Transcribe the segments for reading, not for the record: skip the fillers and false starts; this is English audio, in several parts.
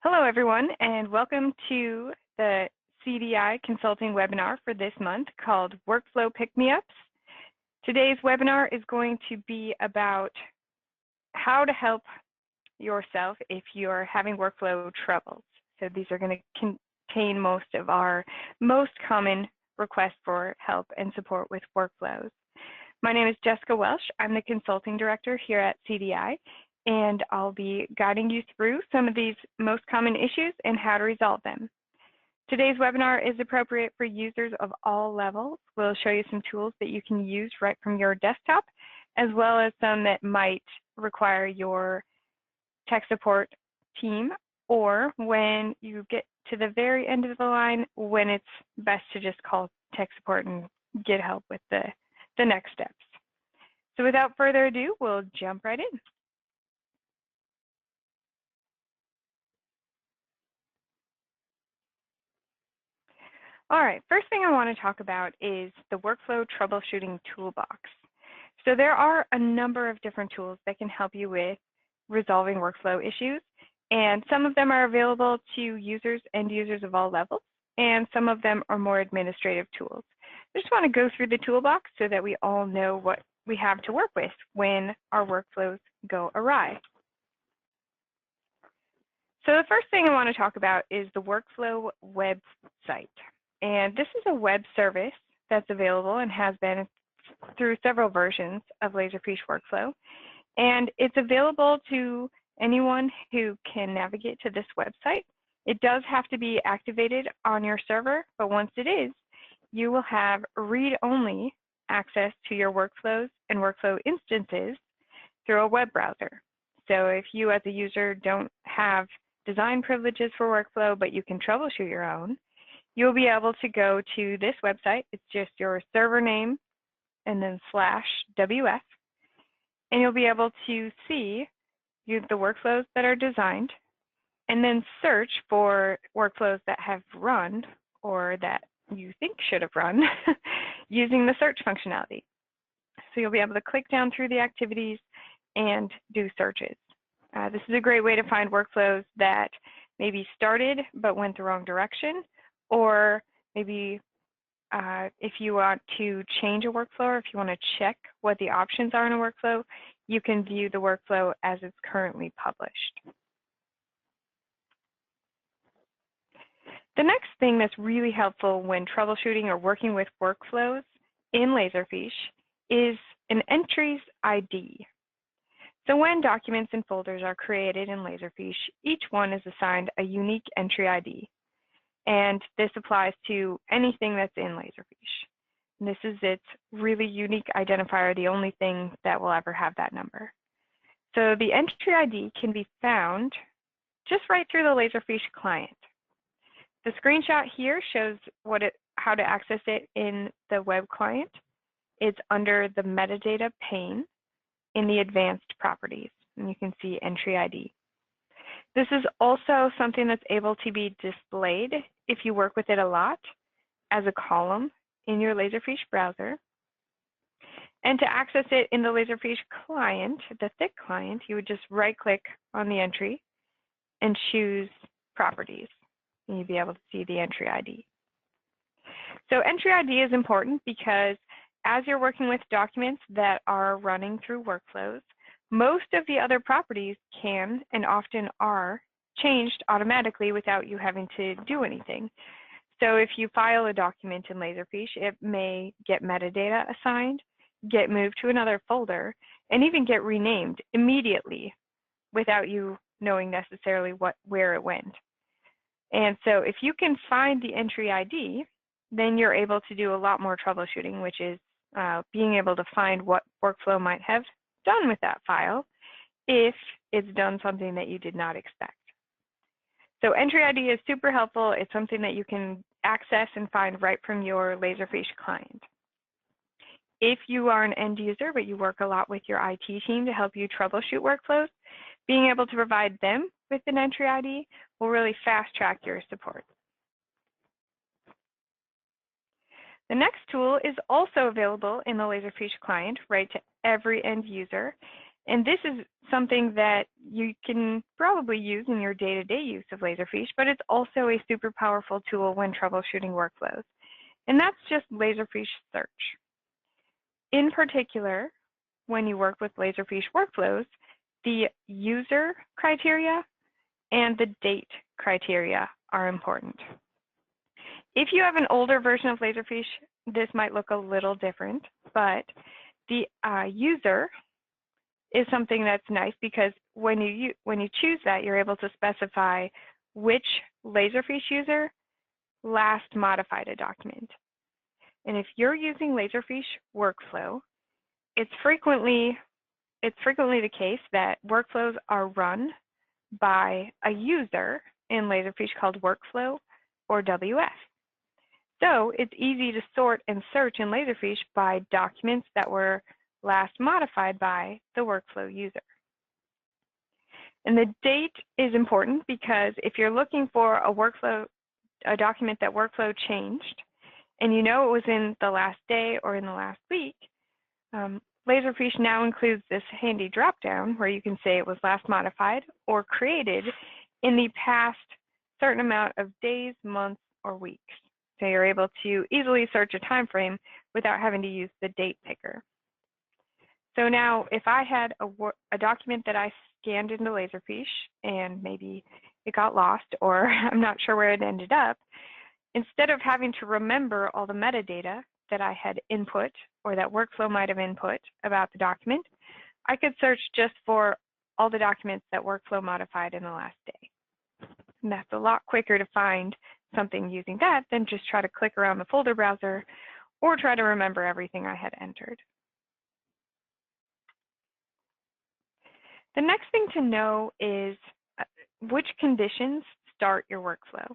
Hello, everyone, and welcome to the CDI Consulting webinar for this month called Workflow Pick-Me-Ups. Today's webinar is going to be about how to help yourself if you're having workflow troubles. So these are going to contain most of our most common requests for help and support with workflows. My name is Jessica Welsh. I'm the Consulting Director here at CDI. And I'll be guiding you through some of these most common issues and how to resolve them. Today's webinar is appropriate for users of all levels. We'll show you some tools that you can use right from your desktop, as well as some that might require your tech support team, or when you get to the very end of the line, when it's best to just call tech support and get help with the next steps. So without further ado, we'll jump right in. All right, first thing I want to talk about is the Workflow Troubleshooting Toolbox. So there are a number of different tools that can help you with resolving workflow issues, and some of them are available to users and users of all levels, and some of them are more administrative tools. I just want to go through the toolbox so that we all know what we have to work with when our workflows go awry. So the first thing I want to talk about is the Workflow website. And this is a web service that's available and has been through several versions of Laserfiche Workflow. And it's available to anyone who can navigate to this website. It does have to be activated on your server, but once it is, you will have read-only access to your workflows and workflow instances through a web browser. So if you as a user don't have design privileges for workflow, but you can troubleshoot your own, you'll be able to go to this website. It's just your server name and then /WF, and you'll be able to see the workflows that are designed and then search for workflows that have run or that you think should have run using the search functionality. So you'll be able to click down through the activities and do searches. This is a great way to find workflows that maybe started but went the wrong direction, or maybe if you want to change a workflow, or if you want to check what the options are in a workflow, you can view the workflow as it's currently published. The next thing that's really helpful when troubleshooting or working with workflows in Laserfiche is an entries ID. So when documents and folders are created in Laserfiche, each one is assigned a unique entry ID. And this applies to anything that's in Laserfiche. And this is its really unique identifier, the only thing that will ever have that number. So the entry ID can be found just right through the Laserfiche client. The screenshot here shows how to access it in the web client. It's under the metadata pane in the advanced properties, and you can see entry ID. This is also something that's able to be displayed if you work with it a lot as a column in your Laserfiche browser. And to access it in the Laserfiche client, the thick client, you would just right-click on the entry and choose Properties, and you'd be able to see the entry ID. So entry ID is important because as you're working with documents that are running through workflows, most of the other properties can and often are changed automatically without you having to do anything. So if you file a document in Laserfiche, it may get metadata assigned, get moved to another folder, and even get renamed immediately without you knowing necessarily where it went. And so if you can find the entry ID, then you're able to do a lot more troubleshooting, which is being able to find what workflow might have done with that file if it's done something that you did not expect. So entry ID is super helpful. It's something that you can access and find right from your Laserfiche client. If you are an end user, but you work a lot with your IT team to help you troubleshoot workflows, being able to provide them with an entry ID will really fast track your support. The next tool is also available in the Laserfiche client, right to every end user, And this is something that you can probably use in your day-to-day use of Laserfiche, but it's also a super powerful tool when troubleshooting workflows. And that's just Laserfiche search. In particular, when you work with Laserfiche workflows, the user criteria and the date criteria are important. If you have an older version of Laserfiche, this might look a little different, but the user is something that's nice because when you choose that, you're able to specify which Laserfiche user last modified a document. And if you're using Laserfiche workflow, it's frequently the case that workflows are run by a user in Laserfiche called workflow or WF. So it's easy to sort and search in Laserfiche by documents that were last modified by the workflow user. And the date is important because if you're looking for a document that workflow changed, and you know it was in the last day or in the last week, Laserfiche now includes this handy drop-down where you can say it was last modified or created in the past certain amount of days, months, or weeks. So you're able to easily search a time frame without having to use the date picker. So now if I had a document that I scanned into Laserfiche and maybe it got lost or I'm not sure where it ended up, instead of having to remember all the metadata that I had input or that workflow might have input about the document, I could search just for all the documents that workflow modified in the last day. And that's a lot quicker to find something using that than just try to click around the folder browser or try to remember everything I had entered. The next thing to know is which conditions start your workflow.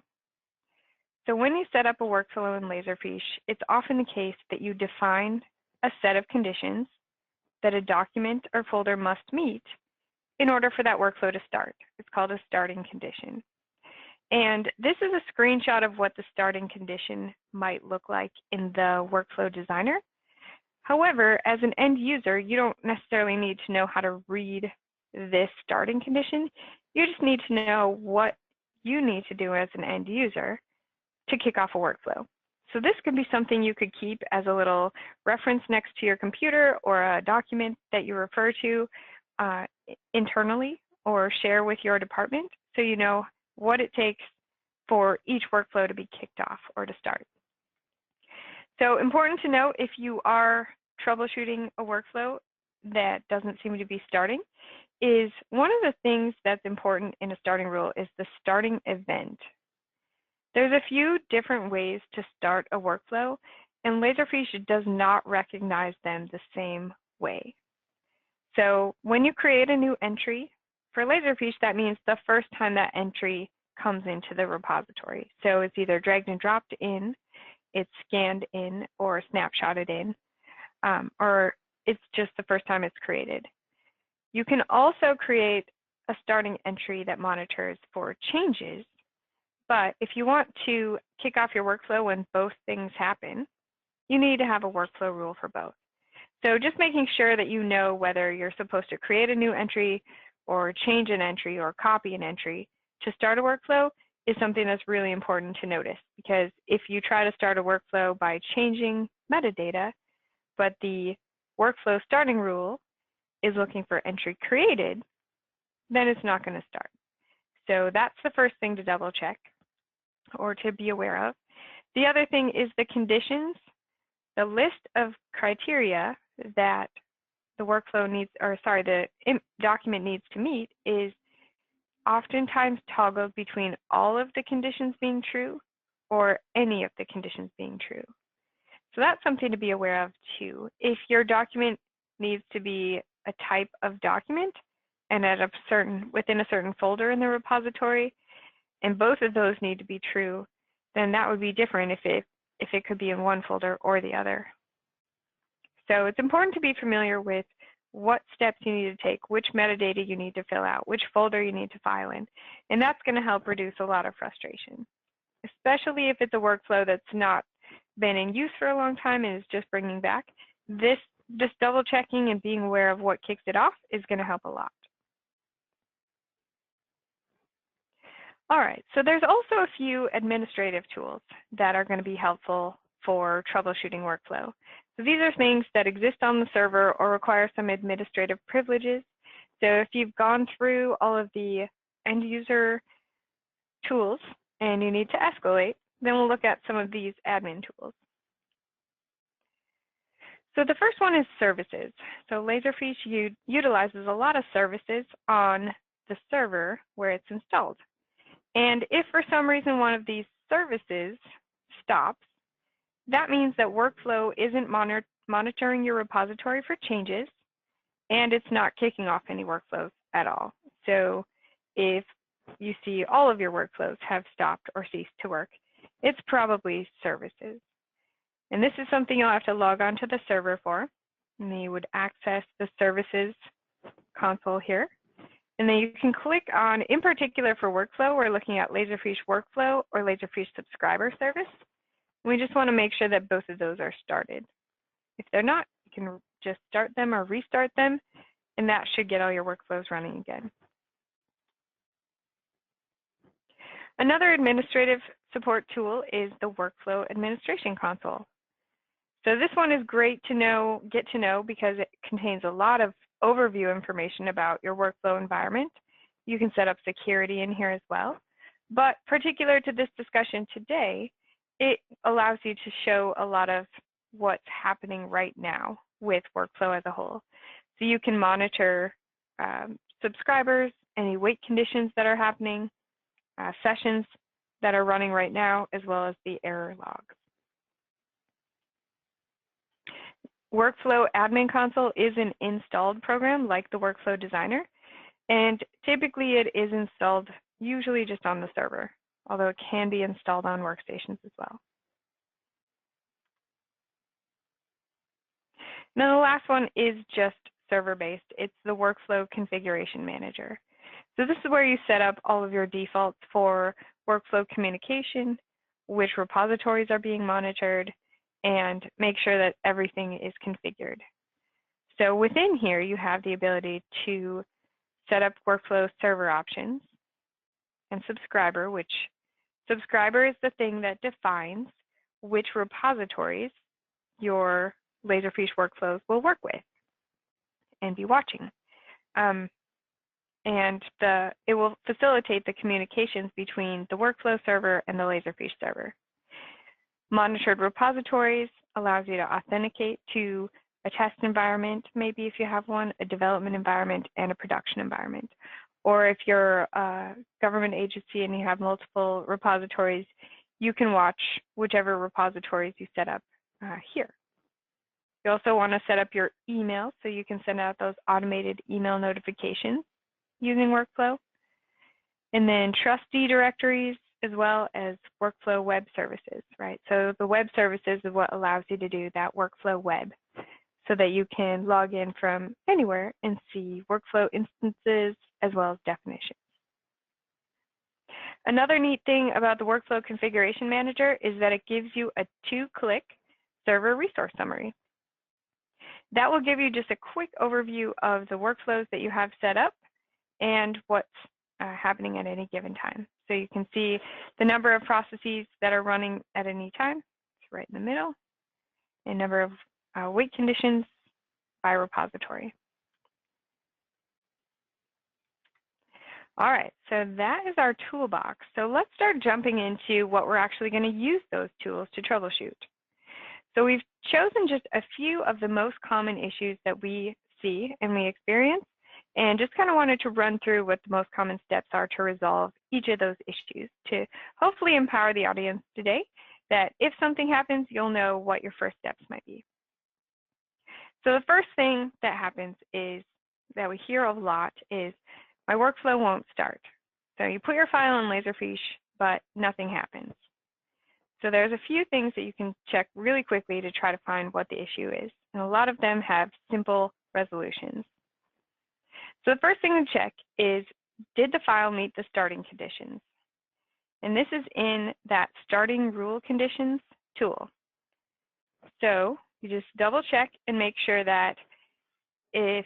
So when you set up a workflow in Laserfiche, it's often the case that you define a set of conditions that a document or folder must meet in order for that workflow to start. It's called a starting condition. And this is a screenshot of what the starting condition might look like in the workflow designer. However, as an end user, you don't necessarily need to know how to read this starting condition. You just need to know what you need to do as an end user to kick off a workflow. So this could be something you could keep as a little reference next to your computer or a document that you refer to internally or share with your department so you know what it takes for each workflow to be kicked off or to start. So important to note, if you are troubleshooting a workflow that doesn't seem to be starting, is one of the things that's important in a starting rule is the starting event. There's a few different ways to start a workflow, and Laserfiche does not recognize them the same way. So when you create a new entry for Laserfiche, that means the first time that entry comes into the repository. So it's either dragged and dropped in, it's scanned in, or snapshotted in, or it's just the first time it's created. You can also create a starting entry that monitors for changes, but if you want to kick off your workflow when both things happen, you need to have a workflow rule for both. So just making sure that you know whether you're supposed to create a new entry or change an entry or copy an entry to start a workflow is something that's really important to notice, because if you try to start a workflow by changing metadata, but the workflow starting rule is looking for entry created, then it's not going to start. So that's the first thing to double check or to be aware of. The other thing is the conditions. The list of criteria that the workflow needs, or sorry, the document needs to meet is oftentimes toggled between all of the conditions being true or any of the conditions being true. So that's something to be aware of too. If your document needs to be a type of document and at within a certain folder in the repository, and both of those need to be true, then that would be different if it could be in one folder or the other. So it's important to be familiar with what steps you need to take, which metadata you need to fill out, which folder you need to file in, and that's going to help reduce a lot of frustration, especially if it's a workflow that's not been in use for a long time and is just bringing back. This just double checking and being aware of what kicks it off is going to help a lot. All right, so there's also a few administrative tools that are going to be helpful for troubleshooting workflow. So these are things that exist on the server or require some administrative privileges. So if you've gone through all of the end user tools and you need to escalate, then we'll look at some of these admin tools. So the first one is services. So Laserfiche utilizes a lot of services on the server where it's installed. And if for some reason one of these services stops, that means that workflow isn't monitoring your repository for changes, and it's not kicking off any workflows at all. So if you see all of your workflows have stopped or ceased to work, it's probably services. And this is something you'll have to log on to the server for. And then you would access the services console here. And then you can click on, in particular for workflow, we're looking at Laserfiche Workflow or Laserfiche Subscriber Service. We just want to make sure that both of those are started. If they're not, you can just start them or restart them, and that should get all your workflows running again. Another administrative support tool is the Workflow Administration Console. So this one is great to get to know because it contains a lot of overview information about your workflow environment. You can set up security in here as well. But particular to this discussion today, it allows you to show a lot of what's happening right now with workflow as a whole. So you can monitor subscribers, any wait conditions that are happening, sessions that are running right now, as well as the error logs. Workflow Admin Console is an installed program like the Workflow Designer, and typically it is installed usually just on the server, although it can be installed on workstations as well. Now the last one is just server-based. It's the Workflow Configuration Manager. So this is where you set up all of your defaults for workflow communication, which repositories are being monitored, and make sure that everything is configured. So within here, you have the ability to set up workflow server options and subscriber, which subscriber is the thing that defines which repositories your Laserfiche workflows will work with and be watching. It will facilitate the communications between the workflow server and the Laserfiche server. Monitored repositories allows you to authenticate to a test environment, maybe if you have one, a development environment, and a production environment. Or if you're a government agency and you have multiple repositories, you can watch whichever repositories you set up here. You also want to set up your email so you can send out those automated email notifications using workflow. And then trustee directories, as well as workflow web services, right? So the web services is what allows you to do that workflow web so that you can log in from anywhere and see workflow instances as well as definitions. Another neat thing about the Workflow Configuration Manager is that it gives you a 2-click server resource summary. That will give you just a quick overview of the workflows that you have set up and what's happening at any given time. So you can see the number of processes that are running at any time, it's right in the middle, and number of wait conditions by repository. All right, so that is our toolbox. So let's start jumping into what we're actually going to use those tools to troubleshoot. So we've chosen just a few of the most common issues that we see and we experience, and just kind of wanted to run through what the most common steps are to resolve each of those issues to hopefully empower the audience today that if something happens, you'll know what your first steps might be. So the first thing that happens is that we hear a lot is my workflow won't start. So you put your file in Laserfiche, but nothing happens. So there's a few things that you can check really quickly to try to find what the issue is. And a lot of them have simple resolutions. So the first thing to check is, did the file meet the starting conditions? And this is in that starting rule conditions tool. So You just double check and make sure that if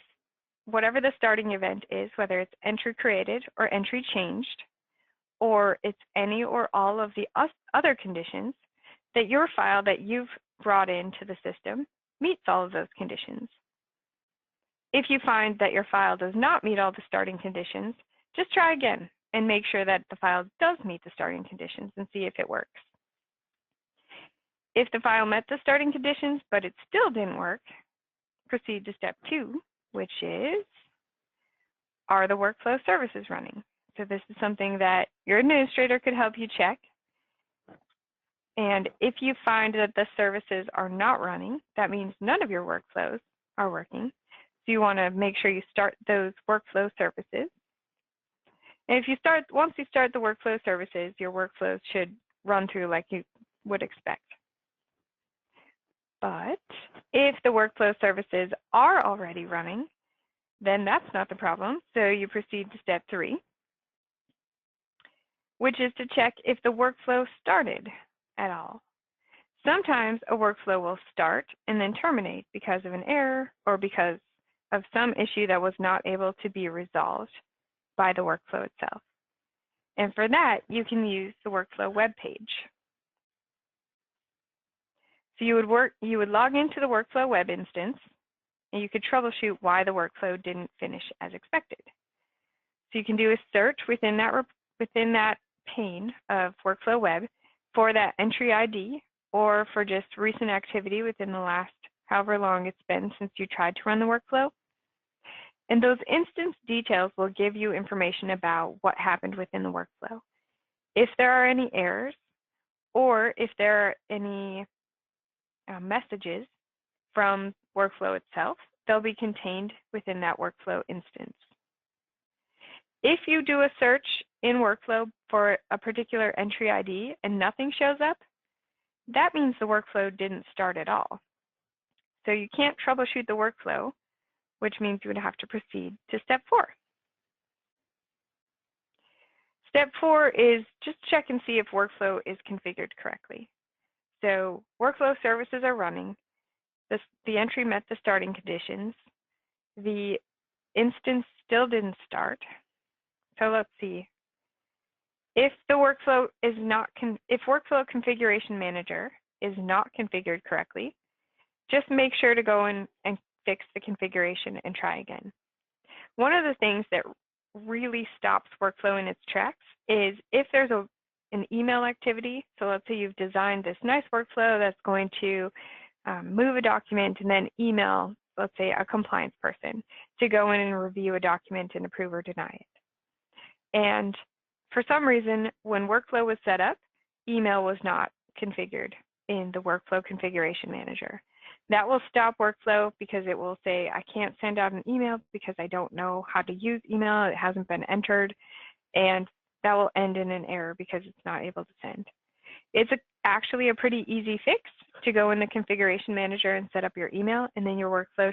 whatever the starting event is, whether it's entry created or entry changed, or it's any or all of the other conditions, that your file that you've brought into the system meets all of those conditions. If you find that your file does not meet all the starting conditions, just try again and make sure that the file does meet the starting conditions and see if it works. If the file met the starting conditions but it still didn't work, proceed to step 2, which is, are the workflow services running? So this is something that your administrator could help you check. And if you find that the services are not running, that means none of your workflows are working. So you want to make sure you start those workflow services. And if you once you start the workflow services, your workflows should run through like you would expect. But if the workflow services are already running, then that's not the problem. So you proceed to step 3, which is to check if the workflow started at all. Sometimes a workflow will start and then terminate because of an error or because of some issue that was not able to be resolved by the workflow itself. And for that, you can use the workflow web page. So you would log into the workflow web instance, and you could troubleshoot why the workflow didn't finish as expected. So you can do a search within that pane of workflow web for that entry ID or for just recent activity within the last however long it's been since you tried to run the workflow. And those instance details will give you information about what happened within the workflow. If there are any errors or if there are any messages from workflow itself, they'll be contained within that workflow instance. If you do a search in workflow for a particular entry ID and nothing shows up, that means the workflow didn't start at all. So you can't troubleshoot the workflow, which means you would have to proceed to step 4. Step 4 is just check and see if workflow is configured correctly. So workflow services are running, the entry met the starting conditions, the instance still didn't start. So let's see. If the workflow is not, if Workflow Configuration Manager is not configured correctly, just make sure to go in and fix the configuration and try again. One of the things that really stops workflow in its tracks is if there's an email activity. So let's say you've designed this nice workflow that's going to move a document and then email, let's say, a compliance person to go in and review a document and approve or deny it. And for some reason, when workflow was set up, email was not configured in the Workflow Configuration Manager. That will stop workflow because it will say, I can't send out an email because I don't know how to use email. It hasn't been entered. And that will end in an error because it's not able to send. It's actually a pretty easy fix to go in the Configuration Manager and set up your email, and then your workflow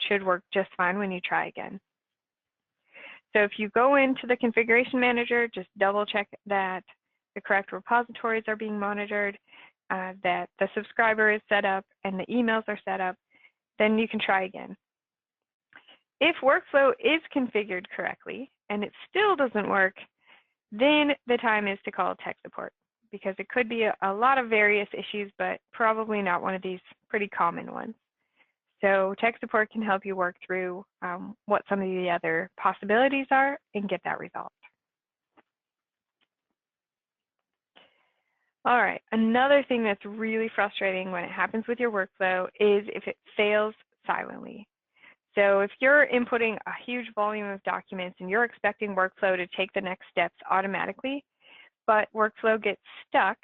should work just fine when you try again. So if you go into the Configuration Manager, just double check that the correct repositories are being monitored, that the subscriber is set up and the emails are set up, then you can try again. If workflow is configured correctly and it still doesn't work, then the time is to call tech support, because it could be a lot of various issues, but probably not one of these pretty common ones. So tech support can help you work through what some of the other possibilities are and get that resolved. All right, another thing that's really frustrating when it happens with your workflow is if it fails silently. So if you're inputting a huge volume of documents and you're expecting workflow to take the next steps automatically, but workflow gets stuck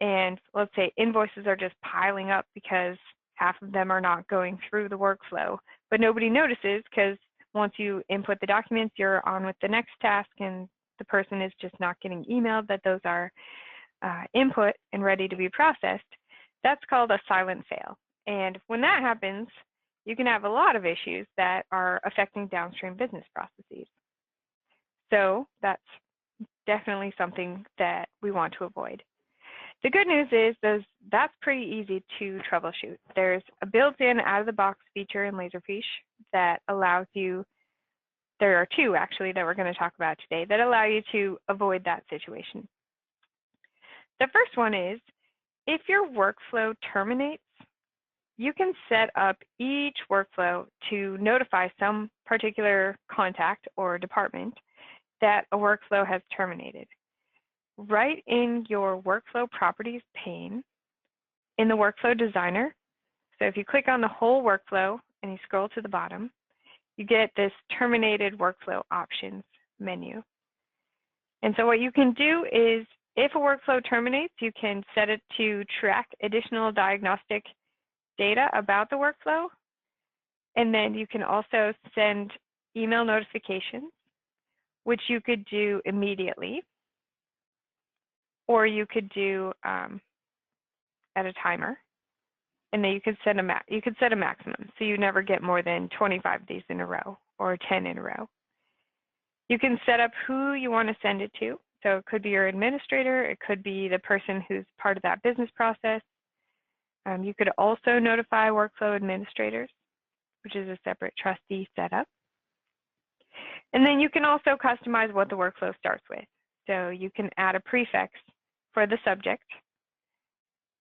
and let's say invoices are just piling up because half of them are not going through the workflow, but nobody notices because once you input the documents, you're on with the next task and the person is just not getting emailed that those are input and ready to be processed. That's called a silent fail. And when that happens, you can have a lot of issues that are affecting downstream business processes. So that's definitely something that we want to avoid. The good news is that's pretty easy to troubleshoot. There's a built-in out-of-the-box feature in Laserfiche that allows you, there are two actually that we're going to talk about today, that allow you to avoid that situation. The first one is, if your workflow terminates, you can set up each workflow to notify some particular contact or department that a workflow has terminated. Right in your workflow properties pane in the workflow designer. So if you click on the whole workflow and you scroll to the bottom, you get this terminated workflow options menu. And so what you can do is, if a workflow terminates, you can set it to track additional diagnostic data about the workflow. And then you can also send email notifications, which you could do immediately, or you could do at a timer. And then you could set a maximum, so you never get more than 25 of these in a row or 10 in a row. You can set up who you want to send it to. So it could be your administrator, it could be the person who's part of that business process. You could also notify workflow administrators, which is a separate trustee setup. And then you can also customize what the workflow starts with. So you can add a prefix for the subject,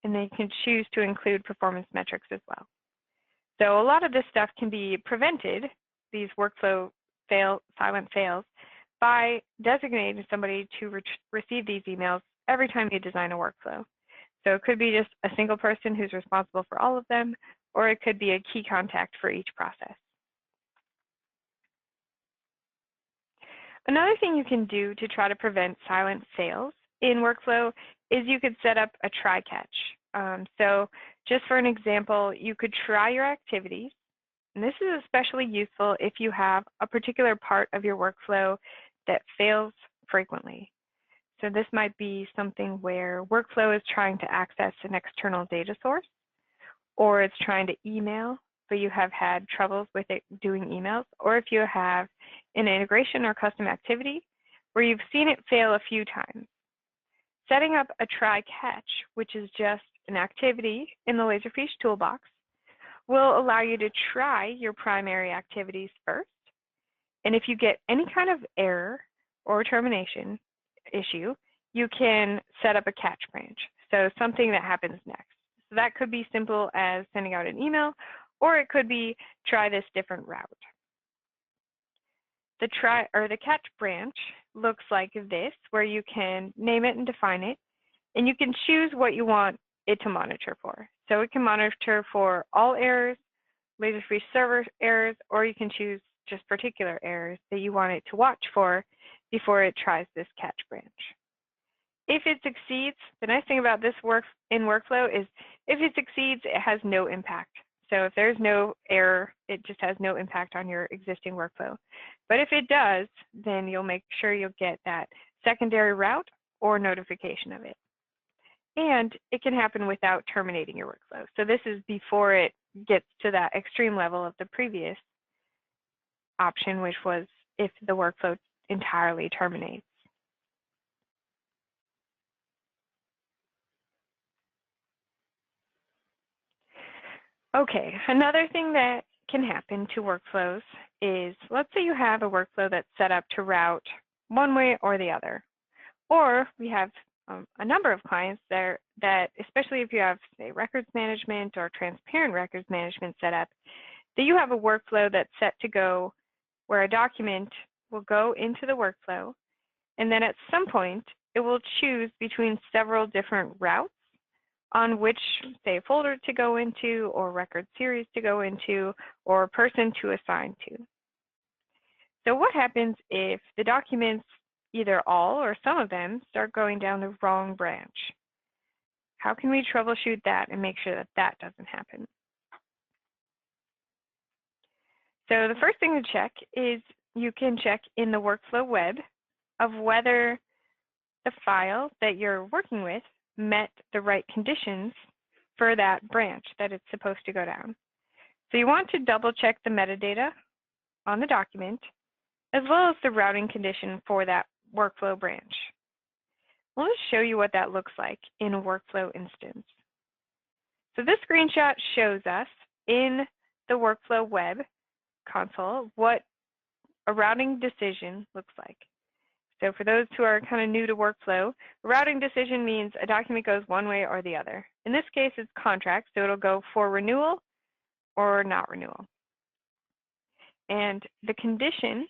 and then you can choose to include performance metrics as well. So a lot of this stuff can be prevented, these workflow silent fails, by designating somebody to receive these emails every time you design a workflow. So it could be just a single person who's responsible for all of them, or it could be a key contact for each process. Another thing you can do to try to prevent silent fails in workflow is you could set up a try-catch. So just for an example, you could try your activities. And this is especially useful if you have a particular part of your workflow that fails frequently. So this might be something where workflow is trying to access an external data source, or it's trying to email, but you have had troubles with it doing emails, or if you have an integration or custom activity where you've seen it fail a few times. Setting up a try-catch, which is just an activity in the Laserfiche Toolbox, will allow you to try your primary activities first. And if you get any kind of error or termination issue, you can set up a catch branch. So something that happens next. So that could be simple as sending out an email, or it could be try this different route. The catch branch looks like this, where you can name it and define it, and you can choose what you want it to monitor for. So it can monitor for all errors, Laserfiche server errors, or you can choose just particular errors that you want it to watch for before it tries this catch branch. If it succeeds, the nice thing about this workflow is if it succeeds, it has no impact. So if there's no error, it just has no impact on your existing workflow. But if it does, then you'll make sure you'll get that secondary route or notification of it. And it can happen without terminating your workflow. So this is before it gets to that extreme level of the previous option, which was if the workflow entirely terminates. Okay, another thing that can happen to workflows is, let's say you have a workflow that's set up to route one way or the other. Or we have a number of clients that, especially if you have, say, records management or transparent records management set up, that you have a workflow that's set to go where a document will go into the workflow, and then at some point, it will choose between several different routes on which, say, a folder to go into, or record series to go into, or a person to assign to. So what happens if the documents, either all or some of them, start going down the wrong branch? How can we troubleshoot that and make sure that that doesn't happen? So the first thing to check is you can check in the workflow web of whether the file that you're working with met the right conditions for that branch that it's supposed to go down. So you want to double check the metadata on the document, as well as the routing condition for that workflow branch. I'll just show you what that looks like in a workflow instance. So this screenshot shows us in the workflow web console what a routing decision looks like. So for those who are kind of new to workflow, a routing decision means a document goes one way or the other. In this case, it's contract, so it'll go for renewal or not renewal. And the condition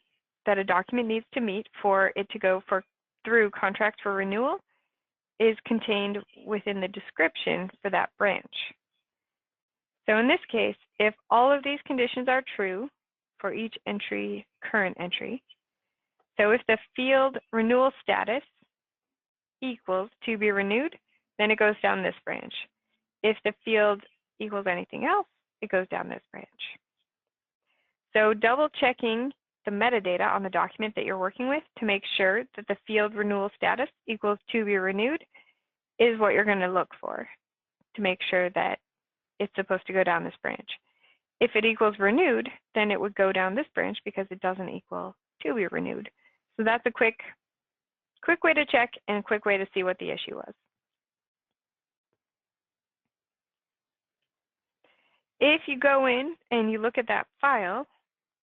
that a document needs to meet for it to go through contract for renewal is contained within the description for that branch. So in this case, if all of these conditions are true for each entry, current entry, so if the field renewal status equals to be renewed, then it goes down this branch. If the field equals anything else, it goes down this branch. So double checking the metadata on the document that you're working with to make sure that the field renewal status equals to be renewed is what you're going to look for to make sure that it's supposed to go down this branch. If it equals renewed, then it would go down this branch because it doesn't equal to be renewed. So that's a quick way to check and a quick way to see what the issue was. If you go in and you look at that file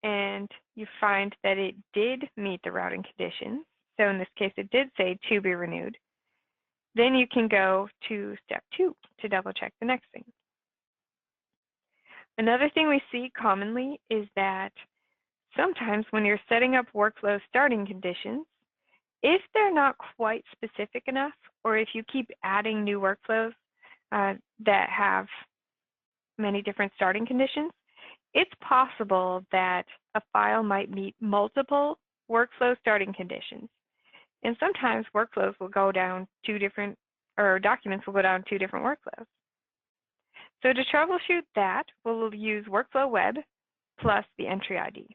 and you find that it did meet the routing conditions, so in this case it did say to be renewed, then you can go to step 2 to double check the next thing. Another thing we see commonly is that sometimes when you're setting up workflow starting conditions, if they're not quite specific enough, or if you keep adding new workflows that have many different starting conditions, it's possible that a file might meet multiple workflow starting conditions. And sometimes workflows will go down documents will go down 2 different workflows. So to troubleshoot that, we'll use workflow web plus the entry ID.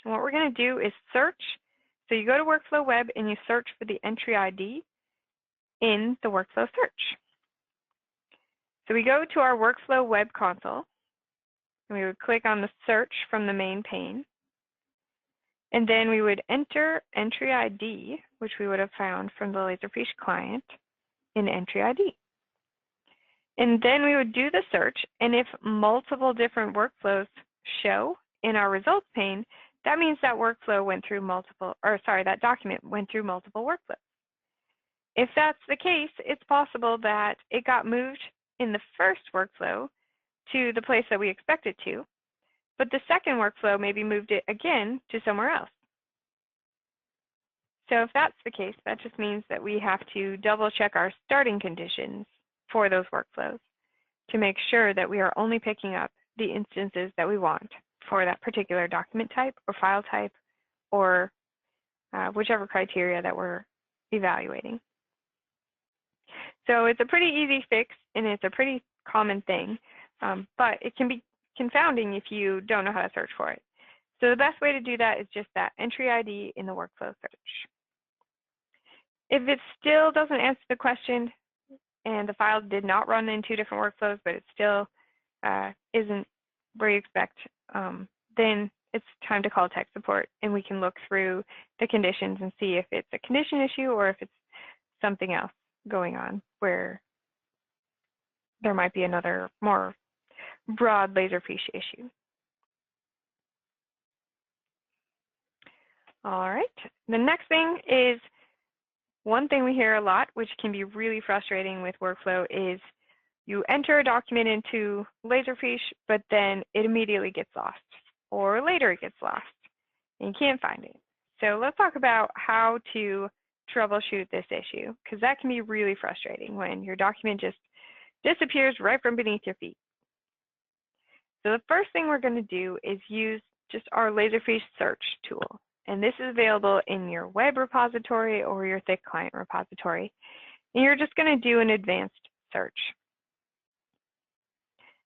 And what we're going to do is search. So you go to workflow web and you search for the entry ID in the workflow search. So we go to our workflow web console and we would click on the search from the main pane. And then we would enter entry ID, which we would have found from the Laserfiche client in entry ID. And then we would do the search, and if multiple different workflows show in our results pane, that means that workflow went through that document went through multiple workflows. If that's the case, it's possible that it got moved in the first workflow to the place that we expect it to, but the second workflow maybe moved it again to somewhere else. So if that's the case, that just means that we have to double check our starting conditions for those workflows to make sure that we are only picking up the instances that we want for that particular document type or file type or whichever criteria that we're evaluating. So it's a pretty easy fix and it's a pretty common thing, but it can be confounding if you don't know how to search for it. So the best way to do that is just that entry ID in the workflow search. If it still doesn't answer the question and the file did not run in 2 different workflows, but it still isn't where you expect, then it's time to call tech support and we can look through the conditions and see if it's a condition issue or if it's something else going on where there might be another more broad Laserfiche issue. All right, the next thing is one thing we hear a lot, which can be really frustrating with workflow, is you enter a document into Laserfiche, but then it immediately gets lost, or later it gets lost, and you can't find it. So let's talk about how to troubleshoot this issue, because that can be really frustrating when your document just disappears right from beneath your feet. So the first thing we're going to do is use just our Laserfiche search tool. And this is available in your web repository or your thick client repository. And you're just going to do an advanced search.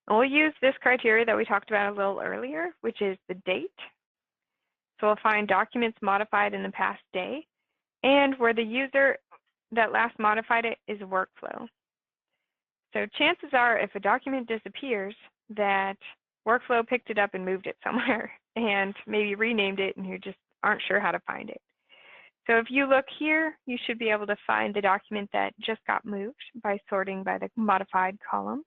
And we'll use this criteria that we talked about a little earlier, which is the date. So we'll find documents modified in the past day and where the user that last modified it is a workflow. So chances are if a document disappears that workflow picked it up and moved it somewhere and maybe renamed it and you just aren't sure how to find it. So if you look here, you should be able to find the document that just got moved by sorting by the modified column,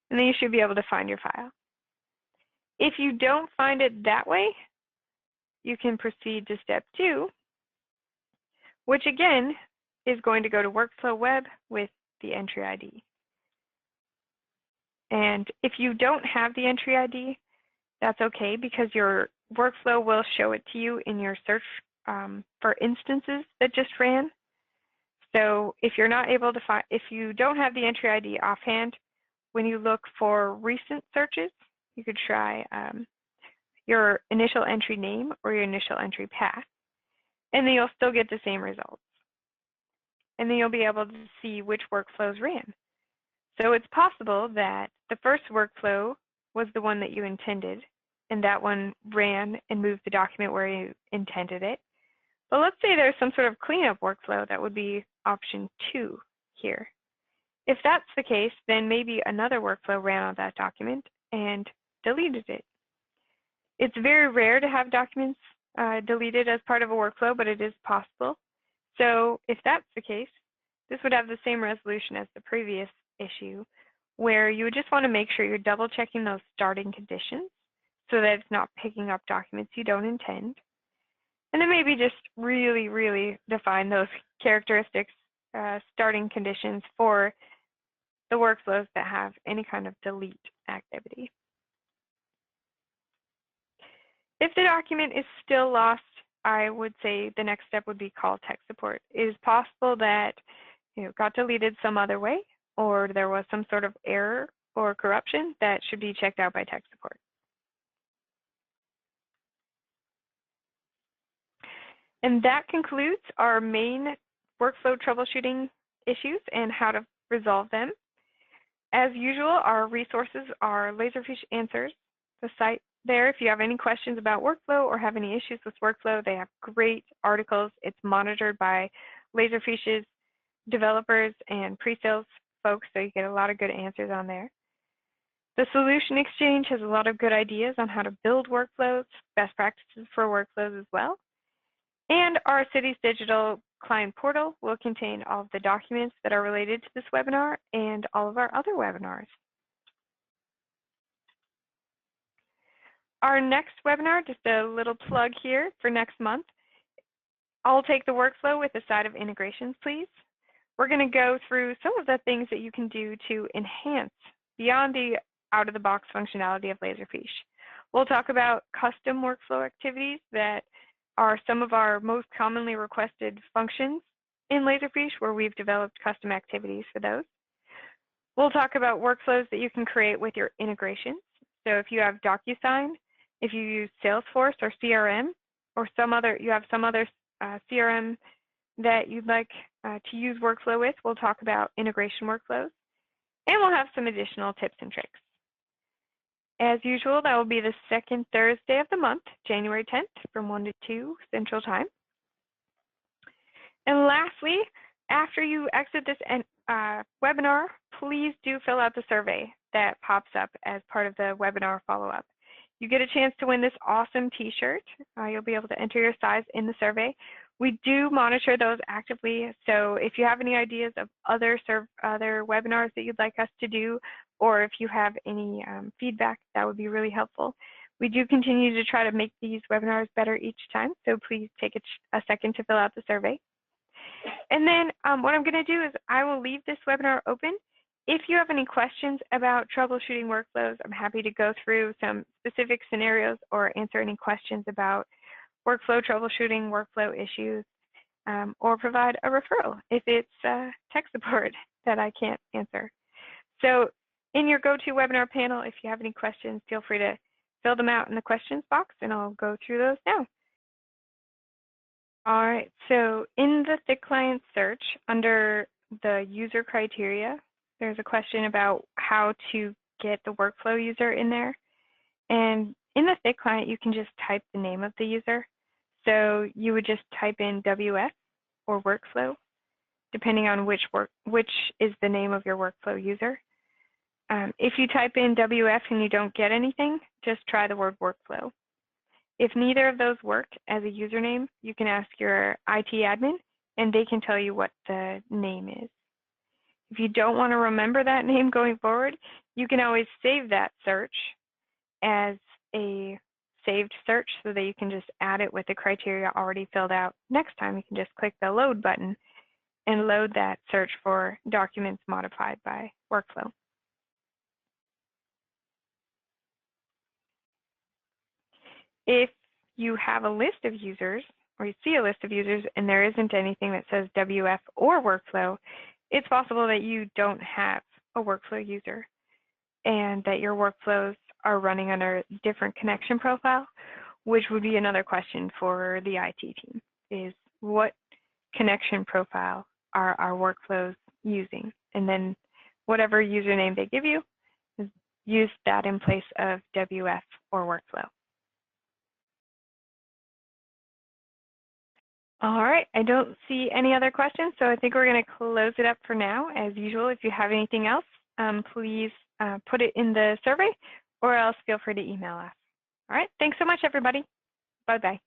and then you should be able to find your file. If you don't find it that way, you can proceed to step 2, which again is going to go to Workflow Web with the entry ID. And if you don't have the entry ID, that's okay, because your workflow will show it to you in your search for instances that just ran. So if you're not able to find, if you don't have the entry ID offhand, when you look for recent searches, you could try your initial entry name or your initial entry path, and then you'll still get the same results. And then you'll be able to see which workflows ran. So it's possible that the first workflow was the one that you intended, and that one ran and moved the document where you intended it. But let's say there's some sort of cleanup workflow that would be option 2 here. If that's the case, then maybe another workflow ran on that document and deleted it. It's very rare to have documents deleted as part of a workflow, but it is possible. So if that's the case, this would have the same resolution as the previous issue, where you would just want to make sure you're double checking those starting conditions so that it's not picking up documents you don't intend. And then maybe just really define those characteristics, starting conditions for the workflows that have any kind of delete activity. If the document is still lost, I would say the next step would be call tech support. It is possible that it got deleted some other way, or there was some sort of error or corruption that should be checked out by tech support. And that concludes our main workflow troubleshooting issues and how to resolve them. As usual, our resources are Laserfiche Answers, the site there. If you have any questions about workflow or have any issues with workflow, they have great articles. It's monitored by Laserfiche's developers and pre-sales folks, so you get a lot of good answers on there. The Solution Exchange has a lot of good ideas on how to build workflows, best practices for workflows as well. And our Cities Digital Client Portal will contain all of the documents that are related to this webinar and all of our other webinars. Our next webinar, just a little plug here for next month. I'll take the workflow with a side of integrations, please. We're going to go through some of the things that you can do to enhance beyond the out-of-the-box functionality of Laserfiche. We'll talk about custom workflow activities that are some of our most commonly requested functions in Laserfiche, where we've developed custom activities for those. We'll talk about workflows that you can create with your integrations. So if you have DocuSign, if you use Salesforce or CRM, or you have some other CRM that you'd like to use workflow with, we'll talk about integration workflows. And we'll have some additional tips and tricks. As usual, that will be the second Thursday of the month, January 10th, from 1 to 2 Central Time. And lastly, after you exit this webinar, please do fill out the survey that pops up as part of the webinar follow-up. You get a chance to win this awesome t-shirt. You'll be able to enter your size in the survey. We do monitor those actively, so if you have any ideas of other webinars that you'd like us to do, or if you have any feedback, that would be really helpful. We do continue to try to make these webinars better each time, so please take a second to fill out the survey. And then what I'm going to do is I will leave this webinar open. If you have any questions about troubleshooting workflows, I'm happy to go through some specific scenarios or answer any questions about workflow troubleshooting, workflow issues, or provide a referral if it's tech support that I can't answer. So in your GoToWebinar panel, if you have any questions, feel free to fill them out in the questions box, and I'll go through those now. All right, so in the thick client search, under the user criteria, there's a question about how to get the workflow user in there. And in the thick client, you can just type the name of the user. So you would just type in WF or workflow, depending on which is the name of your workflow user. If you type in WF and you don't get anything, just try the word workflow. If neither of those work as a username, you can ask your IT admin and they can tell you what the name is. If you don't want to remember that name going forward, you can always save that search as a saved search so that you can just add it with the criteria already filled out. Next time, you can just click the load button and load that search for documents modified by workflow. If you have a list of users, or you see a list of users and there isn't anything that says WF or workflow, it's possible that you don't have a workflow user and that your workflows are running under a different connection profile, which would be another question for the IT team, is what connection profile are our workflows using? And then whatever username they give you, use that in place of WF or workflow. All right, I don't see any other questions, so I think we're going to close it up for now. As usual, if you have anything else, please put it in the survey, or else feel free to email us. All right, thanks so much, everybody. Bye-bye.